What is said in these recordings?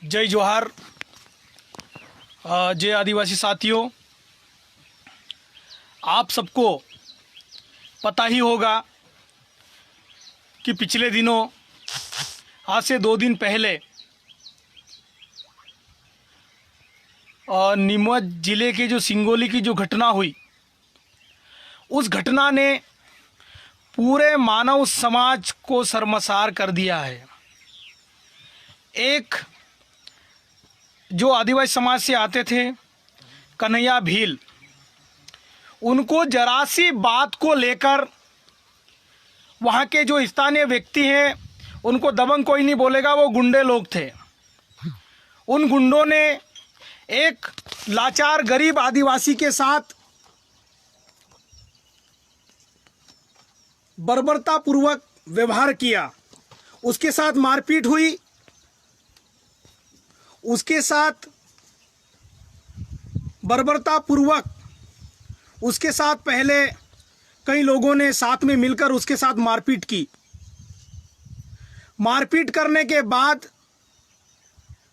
जय जोहार। जय आदिवासी साथियों, आप सबको पता ही होगा कि पिछले दिनों आज से 2 दिन पहले नीमच ज़िले के जो सिंगोली की जो घटना हुई, उस घटना ने पूरे मानव समाज को शर्मसार कर दिया है। एक जो आदिवासी समाज से आते थे कन्हैया भील, उनको जरा सी बात को लेकर वहाँ के जो स्थानीय व्यक्ति हैं उनको दबंग कोई नहीं बोलेगा, वो गुंडे लोग थे। उन गुंडों ने एक लाचार गरीब आदिवासी के साथ बर्बरतापूर्वक व्यवहार किया, उसके साथ मारपीट हुई, उसके साथ बर्बरतापूर्वक उसके साथ पहले कई लोगों ने साथ में मिलकर उसके साथ मारपीट की। मारपीट करने के बाद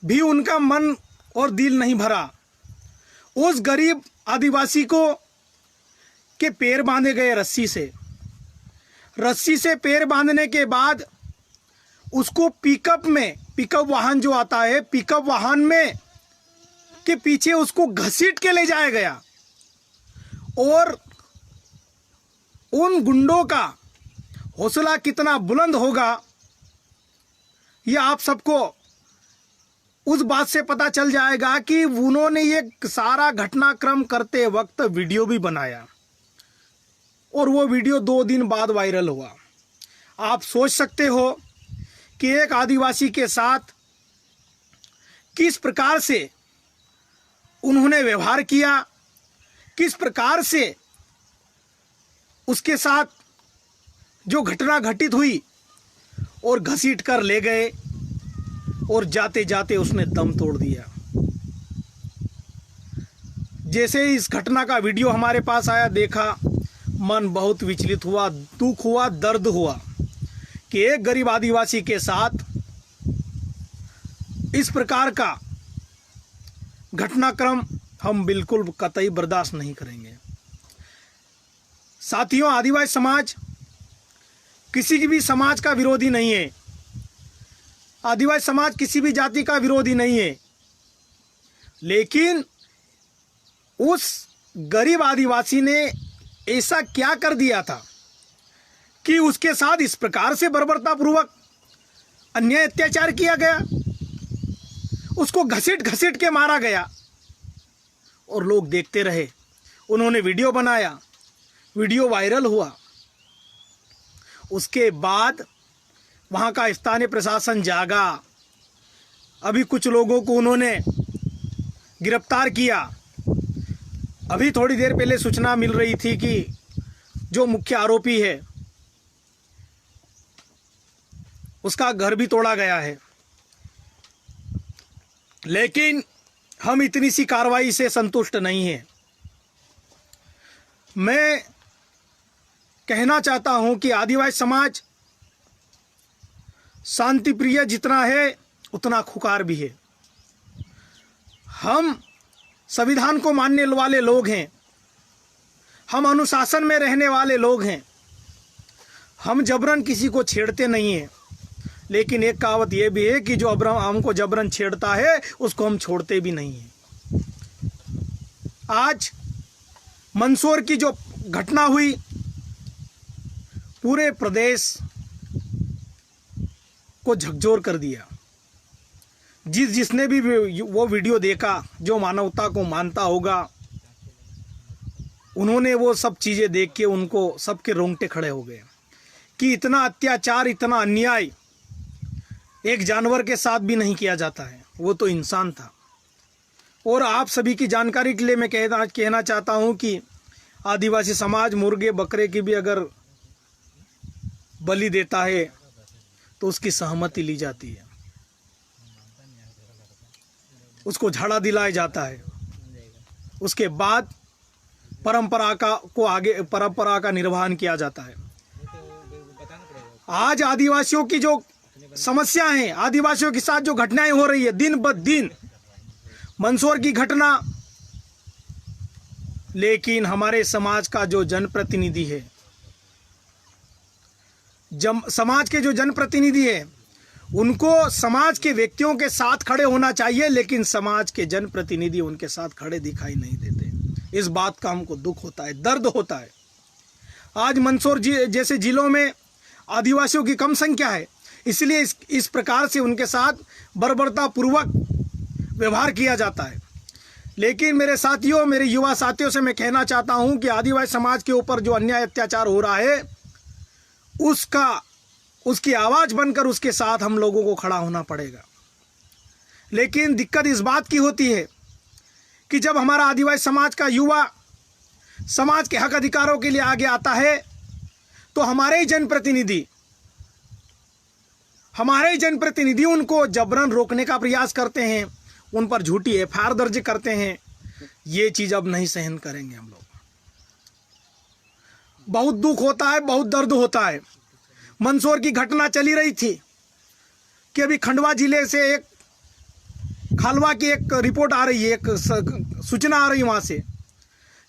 भी उनका मन और दिल नहीं भरा। उस गरीब आदिवासी को के पैर बांधे गए रस्सी से पैर बांधने के बाद उसको पिकअप वाहन जो आता है, पिकअप वाहन में के पीछे उसको घसीट के ले जाया गया। और उन गुंडों का हौसला कितना बुलंद होगा, यह आप सबको उस बात से पता चल जाएगा कि उन्होंने ये सारा घटनाक्रम करते वक्त वीडियो भी बनाया और वो वीडियो 2 दिन बाद वायरल हुआ। आप सोच सकते हो कि एक आदिवासी के साथ किस प्रकार से उन्होंने व्यवहार किया, किस प्रकार से उसके साथ जो घटना घटित हुई और घसीट कर ले गए और जाते जाते उसने दम तोड़ दिया। जैसे इस घटना का वीडियो हमारे पास आया, देखा, मन बहुत विचलित हुआ, दुख हुआ, दर्द हुआ कि एक गरीब आदिवासी के साथ इस प्रकार का घटनाक्रम हम बिल्कुल कतई बर्दाश्त नहीं करेंगे। साथियों, आदिवासी समाज किसी भी समाज का विरोधी नहीं है। आदिवासी समाज किसी भी जाति का विरोधी नहीं है, लेकिन उस गरीब आदिवासी ने ऐसा क्या कर दिया था कि उसके साथ इस प्रकार से बर्बरतापूर्वक अन्याय अत्याचार किया गया, उसको घसीट घसीट के मारा गया और लोग देखते रहे। उन्होंने वीडियो बनाया, वीडियो वायरल हुआ। उसके बाद वहाँ का स्थानीय प्रशासन जागा। अभी कुछ लोगों को उन्होंने गिरफ्तार किया। अभी थोड़ी देर पहले सूचना मिल रही थी कि जो मुख्य आरोपी है उसका घर भी तोड़ा गया है। लेकिन हम इतनी सी कार्रवाई से संतुष्ट नहीं हैं। मैं कहना चाहता हूं कि आदिवासी समाज शांति प्रिय जितना है उतना खुकार भी है। हम संविधान को मानने वाले लोग हैं, हम अनुशासन में रहने वाले लोग हैं, हम जबरन किसी को छेड़ते नहीं हैं। लेकिन एक कहावत यह भी है कि जो हमको जबरन छेड़ता है उसको हम छोड़ते भी नहीं हैं। आज मंदसौर की जो घटना हुई, पूरे प्रदेश को झकझोर कर दिया। जिसने भी वो वीडियो देखा, जो मानवता को मानता होगा, उन्होंने वो सब चीज़ें देख के उनको सबके रोंगटे खड़े हो गए कि इतना अत्याचार, इतना अन्याय एक जानवर के साथ भी नहीं किया जाता है। वो तो इंसान था। और आप सभी की जानकारी के लिए मैं कहना चाहता हूँ कि आदिवासी समाज मुर्गे बकरे की भी अगर बलि देता है तो उसकी सहमति ली जाती है, उसको झाड़ा दिलाया जाता है। उसके बाद परंपरा का निर्वहन किया जाता है। आज आदिवासियों की जो समस्या है, आदिवासियों के साथ जो घटनाएं हो रही है दिन ब दिन, मंदसौर की घटना, लेकिन हमारे समाज का जो जनप्रतिनिधि है, समाज के जो जनप्रतिनिधि है, उनको समाज के व्यक्तियों के साथ खड़े होना चाहिए, लेकिन समाज के जनप्रतिनिधि उनके साथ खड़े दिखाई नहीं देते। इस बात का हमको दुख होता है, दर्द होता है। आज मंदसौर जैसे जिलों में आदिवासियों की कम संख्या है, इसलिए इस प्रकार से उनके साथ बर्बरतापूर्वक व्यवहार किया जाता है। लेकिन मेरे साथियों, मेरे युवा साथियों से मैं कहना चाहता हूं कि आदिवासी समाज के ऊपर जो अन्याय अत्याचार हो रहा है, उसकी आवाज़ बनकर उसके साथ हम लोगों को खड़ा होना पड़ेगा। लेकिन दिक्कत इस बात की होती है कि जब हमारा आदिवासी समाज का युवा समाज के हक अधिकारों के लिए आगे आता है, तो हमारे ही जनप्रतिनिधि उनको जबरन रोकने का प्रयास करते हैं, उन पर झूठी एफआईआर दर्ज करते हैं। ये चीज़ अब नहीं सहन करेंगे हम लोग। बहुत दुख होता है, बहुत दर्द होता है। मंदसौर की घटना चली रही थी कि अभी खंडवा जिले से एक खालवा की एक रिपोर्ट आ रही है, एक सूचना आ रही है वहाँ से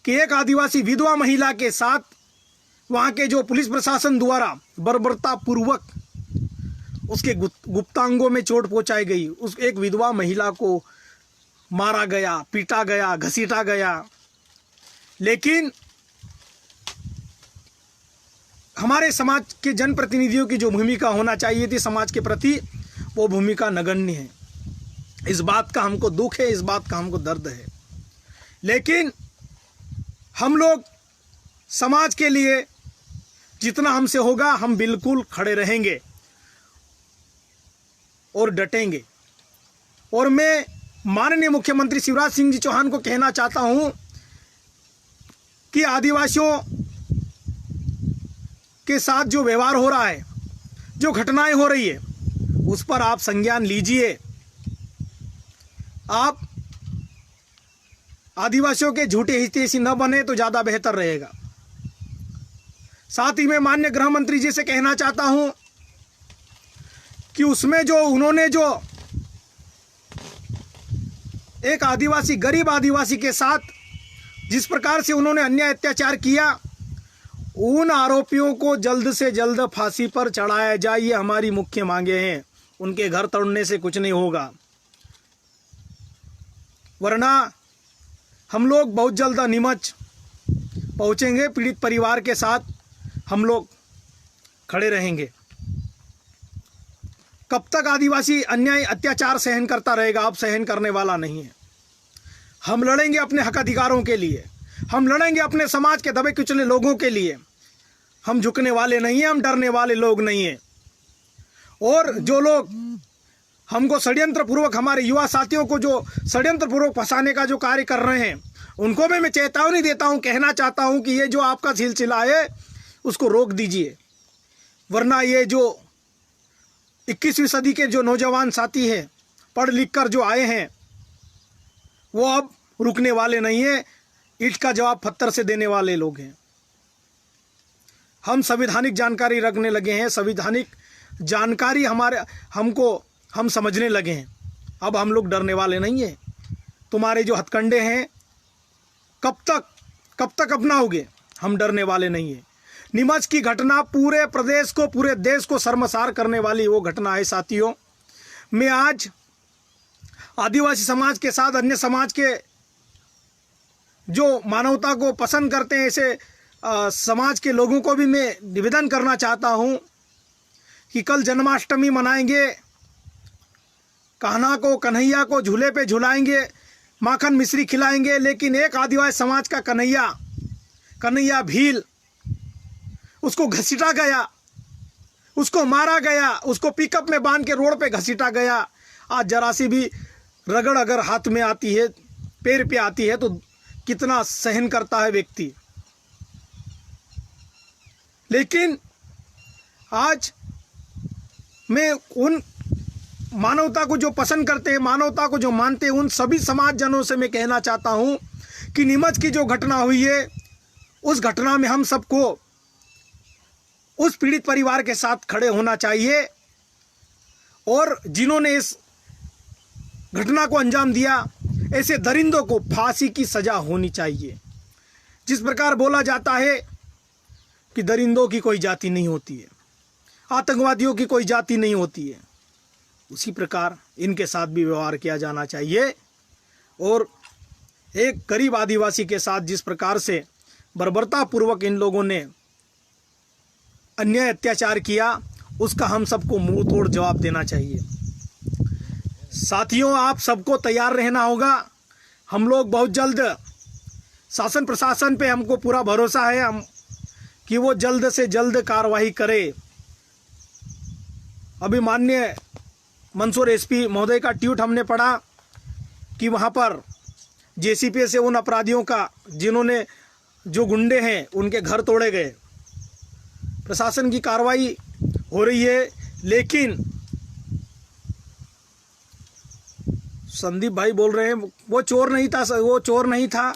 कि एक आदिवासी विधवा महिला के साथ वहाँ के जो पुलिस प्रशासन द्वारा बर्बरतापूर्वक उसके गुप्तांगों में चोट पहुँचाई गई। उस एक विधवा महिला को मारा गया, पीटा गया, घसीटा गया। लेकिन हमारे समाज के जनप्रतिनिधियों की जो भूमिका होना चाहिए थी समाज के प्रति, वो भूमिका नगण्य है। इस बात का हमको दुख है, इस बात का हमको दर्द है। लेकिन हम लोग समाज के लिए जितना हमसे होगा हम बिल्कुल खड़े रहेंगे और डटेंगे। और मैं माननीय मुख्यमंत्री शिवराज सिंह जी चौहान को कहना चाहता हूं कि आदिवासियों के साथ जो व्यवहार हो रहा है, जो घटनाएं हो रही है, उस पर आप संज्ञान लीजिए। आप आदिवासियों के झूठे हितैषी न बने तो ज़्यादा बेहतर रहेगा। साथ ही मैं माननीय गृह मंत्री जी से कहना चाहता हूं कि उसमें जो उन्होंने जो एक आदिवासी, गरीब आदिवासी के साथ जिस प्रकार से उन्होंने अन्याय अत्याचार किया, उन आरोपियों को जल्द से जल्द फांसी पर चढ़ाया जाए। ये हमारी मुख्य मांगे हैं। उनके घर तोड़ने से कुछ नहीं होगा, वरना हम लोग बहुत जल्द नीमच पहुंचेंगे। पीड़ित परिवार के साथ हम लोग खड़े रहेंगे। कब तक आदिवासी अन्याय अत्याचार सहन करता रहेगा? अब सहन करने वाला नहीं है। हम लड़ेंगे अपने हक अधिकारों के लिए, हम लड़ेंगे अपने समाज के दबे कुचले लोगों के लिए। हम झुकने वाले नहीं हैं, हम डरने वाले लोग नहीं हैं। और जो लोग हमको षड्यंत्रपूर्वक, हमारे युवा साथियों को जो षड्यंत्रपूर्वक फंसाने का जो कार्य कर रहे हैं, उनको भी मैं चेतावनी देता हूं, कहना चाहता हूं कि ये जो आपका सिलसिला है उसको रोक दीजिए, वरना ये जो 21वीं सदी के जो नौजवान साथी हैं, पढ़ लिख कर जो आए हैं, वो अब रुकने वाले नहीं हैं। ईंट का जवाब पत्थर से देने वाले लोग हैं। हम संवैधानिक जानकारी रखने लगे हैं, संवैधानिक जानकारी हम समझने लगे हैं। अब हम लोग डरने वाले नहीं हैं। तुम्हारे जो हथकंडे हैं कब तक अपनाओगे? हम डरने वाले नहीं हैं। नीमच की घटना पूरे प्रदेश को, पूरे देश को शर्मसार करने वाली वो घटना है साथियों। मैं आज आदिवासी समाज के साथ अन्य समाज के जो मानवता को पसंद करते हैं, ऐसे समाज के लोगों को भी मैं निवेदन करना चाहता हूं कि कल जन्माष्टमी मनाएंगे, कान्हा को, कन्हैया को झूले पे झुलाएंगे, माखन मिश्री खिलाएंगे, लेकिन एक आदिवासी समाज का कन्हैया भील, उसको घसीटा गया, उसको मारा गया, उसको पिकअप में बांध के रोड पे घसीटा गया। आज जरा सी भी रगड़ अगर हाथ में आती है, पैर पे आती है, तो कितना सहन करता है व्यक्ति। लेकिन आज मैं उन मानवता को जो पसंद करते हैं, मानवता को जो मानते हैं, उन सभी समाज जनों से मैं कहना चाहता हूं कि नीमच की जो घटना हुई है, उस घटना में हम सबको उस पीड़ित परिवार के साथ खड़े होना चाहिए। और जिन्होंने इस घटना को अंजाम दिया, ऐसे दरिंदों को फांसी की सजा होनी चाहिए। जिस प्रकार बोला जाता है कि दरिंदों की कोई जाति नहीं होती है, आतंकवादियों की कोई जाति नहीं होती है, उसी प्रकार इनके साथ भी व्यवहार किया जाना चाहिए। और एक गरीब आदिवासी के साथ जिस प्रकार से बर्बरतापूर्वक इन लोगों ने अन्याय अत्याचार किया, उसका हम सबको मुंह तोड़ जवाब देना चाहिए। साथियों, आप सबको तैयार रहना होगा। हम लोग बहुत जल्द, शासन प्रशासन पे हमको पूरा भरोसा है हम कि वो जल्द से जल्द कार्रवाई करे। अभी माननीय मंदसौर एसपी महोदय का ट्वीट हमने पढ़ा कि वहाँ पर जेसीपी से उन अपराधियों का, जिन्होंने, जो गुंडे हैं, उनके घर तोड़े गए। प्रशासन की कार्रवाई हो रही है, लेकिन संदीप भाई बोल रहे हैं वो चोर नहीं था, वो चोर नहीं था,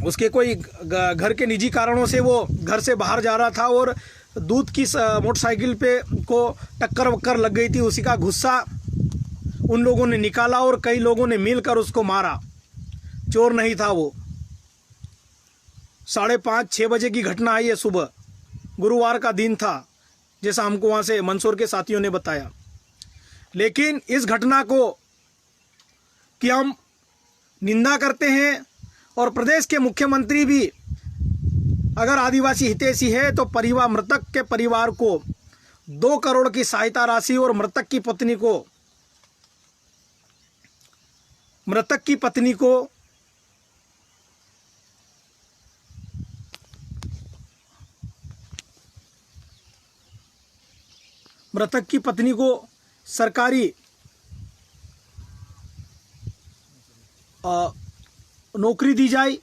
उसके कोई घर के निजी कारणों से वो घर से बाहर जा रहा था और दूध की मोटरसाइकिल पे को टक्कर वक्कर लग गई थी। उसी का गुस्सा उन लोगों ने निकाला और कई लोगों ने मिलकर उसको मारा। चोर नहीं था वो। 5:30-6 बजे की घटना है ये, सुबह गुरुवार का दिन था, जैसा हमको वहाँ से मंदसौर के साथियों ने बताया। लेकिन इस घटना को कि हम निंदा करते हैं, और प्रदेश के मुख्यमंत्री भी अगर आदिवासी हितैषी है तो मृतक के परिवार को 2 करोड़ की सहायता राशि और मृतक की पत्नी को सरकारी नौकरी दी जाए।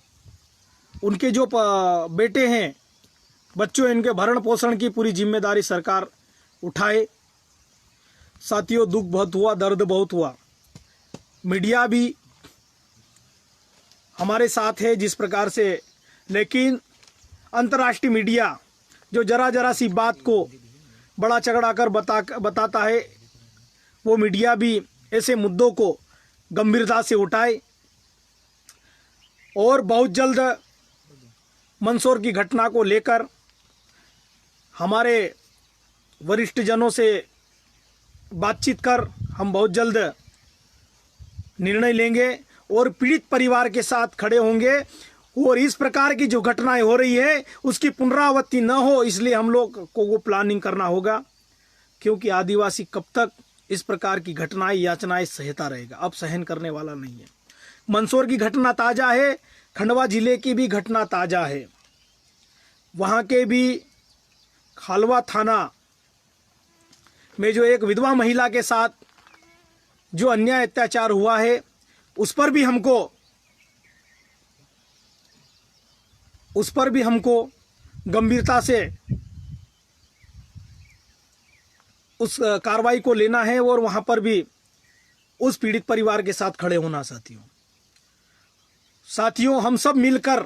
उनके जो बेटे हैं, बच्चों, इनके भरण पोषण की पूरी जिम्मेदारी सरकार उठाए। साथियों, दुख बहुत हुआ, दर्द बहुत हुआ। मीडिया भी हमारे साथ है जिस प्रकार से, लेकिन अंतर्राष्ट्रीय मीडिया जो जरा सी बात को बड़ा चढ़ा कर बताता है, वो मीडिया भी ऐसे मुद्दों को गंभीरता से उठाए और बहुत जल्द मंदसौर की घटना को लेकर हमारे वरिष्ठ जनों से बातचीत कर हम बहुत जल्द निर्णय लेंगे और पीड़ित परिवार के साथ खड़े होंगे। और इस प्रकार की जो घटनाएं हो रही है उसकी पुनरावृत्ति न हो, इसलिए हम लोग को वो प्लानिंग करना होगा, क्योंकि आदिवासी कब तक इस प्रकार की घटनाएं, याचनाएं सहता रहेगा? अब सहन करने वाला नहीं है। मंदसौर की घटना ताज़ा है, खंडवा जिले की भी घटना ताज़ा है। वहाँ के भी खालवा थाना में जो एक विधवा महिला के साथ जो अन्याय अत्याचार हुआ है, उस पर भी हमको गंभीरता से उस कार्रवाई को लेना है और वहाँ पर भी उस पीड़ित परिवार के साथ खड़े होना। साथियों, हम सब मिलकर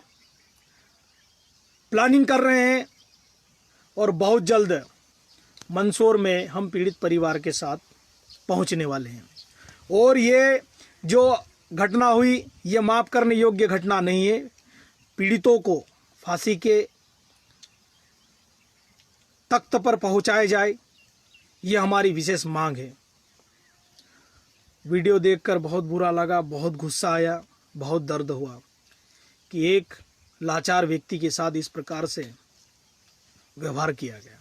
प्लानिंग कर रहे हैं और बहुत जल्द मंदसौर में हम पीड़ित परिवार के साथ पहुंचने वाले हैं। और ये जो घटना हुई, ये माफ़ करने योग्य घटना नहीं है। पीड़ितों को फांसी के तख्त पर पहुंचाया जाए, ये हमारी विशेष मांग है। वीडियो देखकर बहुत बुरा लगा, बहुत गुस्सा आया, बहुत दर्द हुआ कि एक लाचार व्यक्ति के साथ इस प्रकार से व्यवहार किया गया।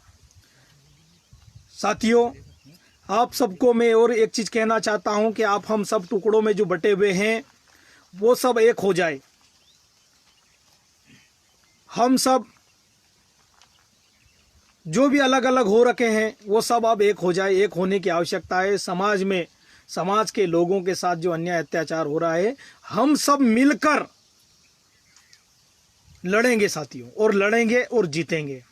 साथियों, आप सबको मैं और एक चीज़ कहना चाहता हूं कि आप हम सब टुकड़ों में जो बटे हुए हैं वो सब एक हो जाए। हम सब जो भी अलग अलग हो रखे हैं वो सब अब एक हो जाए। एक होने की आवश्यकता है। समाज में, समाज के लोगों के साथ जो अन्याय अत्याचार हो रहा है, हम सब मिलकर लड़ेंगे साथियों, और लड़ेंगे और जीतेंगे।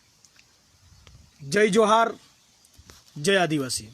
जय जोहार, जय आदिवासी।